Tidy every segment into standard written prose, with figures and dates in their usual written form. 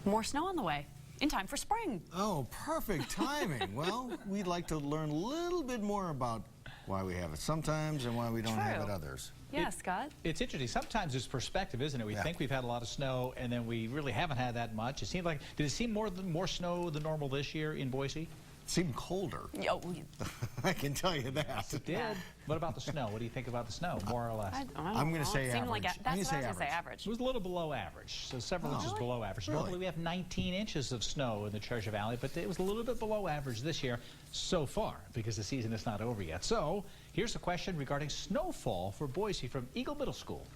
More snow on the way. In time for spring. Oh, perfect timing. Well, we'd like to learn a little bit more about why we have it sometimes and why we don't have it others. Yeah, Scott? It's interesting. Sometimes it's perspective, isn't it? We think we've had a lot of snow, and then we really haven't had that much. It seemed like, did it seem more snow than normal this year in Boise? It seemed colder. Oh, I can tell you that. It did. What about the snow? What do you think about the snow, more or less? I'm going to say average. Like that's what I was going to say, average. It was a little below average, so several inches below average. Really? Normally we have 19 inches of snow in the Treasure Valley, but it was a little bit below average this year so far because the season is not over yet. So here's a question regarding snowfall for Boise from Eagle Middle School.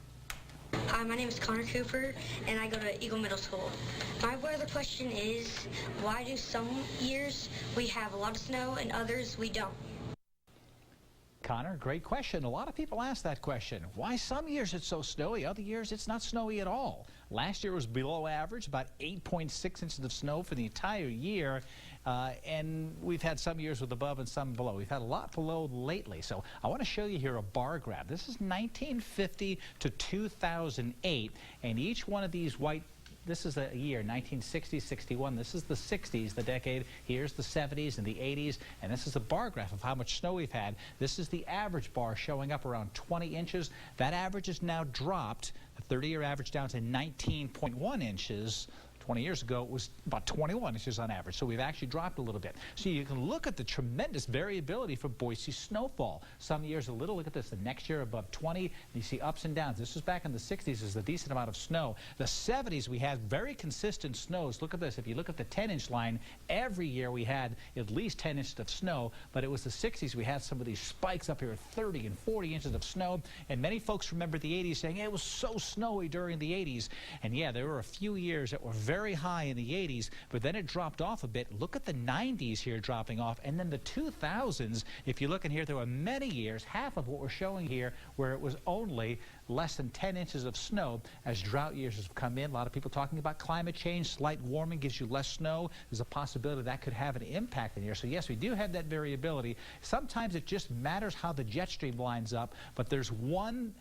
Hi, my name is Connor Cooper, and I go to Eagle Middle School. My weather question is, why do some years we have a lot of snow and others we don't? Connor, great question. A lot of people ask that question. Why some years it's so snowy, other years it's not snowy at all? Last year was below average, about 8.6 inches of snow for the entire year, and we've had some years with above and some below. We've had a lot below lately, so I want to show you here a bar graph. This is 1950 to 2008, and each one of these white this is a year, 1960, 61. This is the 60s, the decade. Here's the 70s and the 80s. And this is a bar graph of how much snow we've had. This is the average bar showing up around 20 inches. That average is now dropped, the 30-year average down to 19.1 inches. 20 years ago, it was about 21 inches on average, so we've actually dropped a little bit. So you can look at the tremendous variability for Boise snowfall. Some years a little, look at this, the next year above 20, and you see ups and downs. This was back in the 60s, is a decent amount of snow. The 70s, we had very consistent snows. Look at this, if you look at the 10-inch line, every year we had at least 10 inches of snow, but it was the 60s we had some of these spikes up here, 30 and 40 inches of snow, and many folks remember the 80s saying, hey, it was so snowy during the 80s, and yeah, there were a few years that were very high in the 80s, but then it dropped off a bit. Look at the 90s here dropping off, and then the 2000s, if you look in here, there were many years, half of what we're showing here, where it was only less than 10 inches of snow as drought years have come in. A lot of people talking about climate change, slight warming gives you less snow. There's a possibility that could have an impact in here. So yes, we do have that variability. Sometimes it just matters how the jet stream lines up, but there's one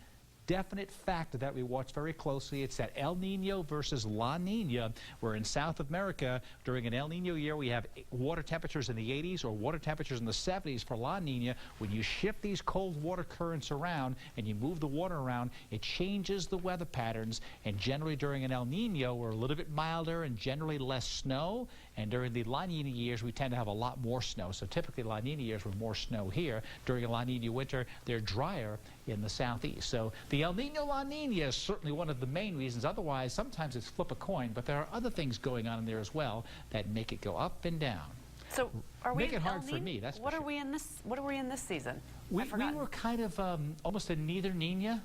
definite factor that we watch very closely. It's that El Nino versus La Nina, where in South America, during an El Nino year, we have water temperatures in the 80s or water temperatures in the 70s for La Nina. When you shift these cold water currents around and you move the water around, it changes the weather patterns. And generally during an El Nino, we're a little bit milder and generally less snow. And during the La Nina years, we tend to have a lot more snow. So typically La Nina years were more snow here. During a La Nina winter, they're drier in the southeast. So the El Nino La Nina is certainly one of the main reasons. Otherwise, sometimes it's flip a coin, but there are other things going on in there as well that make it go up and down. So are we make it hard for me, that's what for are sure. we in this? What are we in this season? We were kind of almost a neither Nina.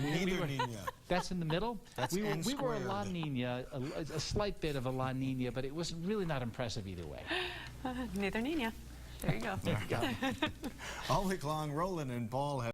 Neither Nina. That's in the middle. That's we were a La Nina, a slight bit of a La Nina, but it was really not impressive either way. Neither Nina. There you go. There you go. All week long, Roland and Paul have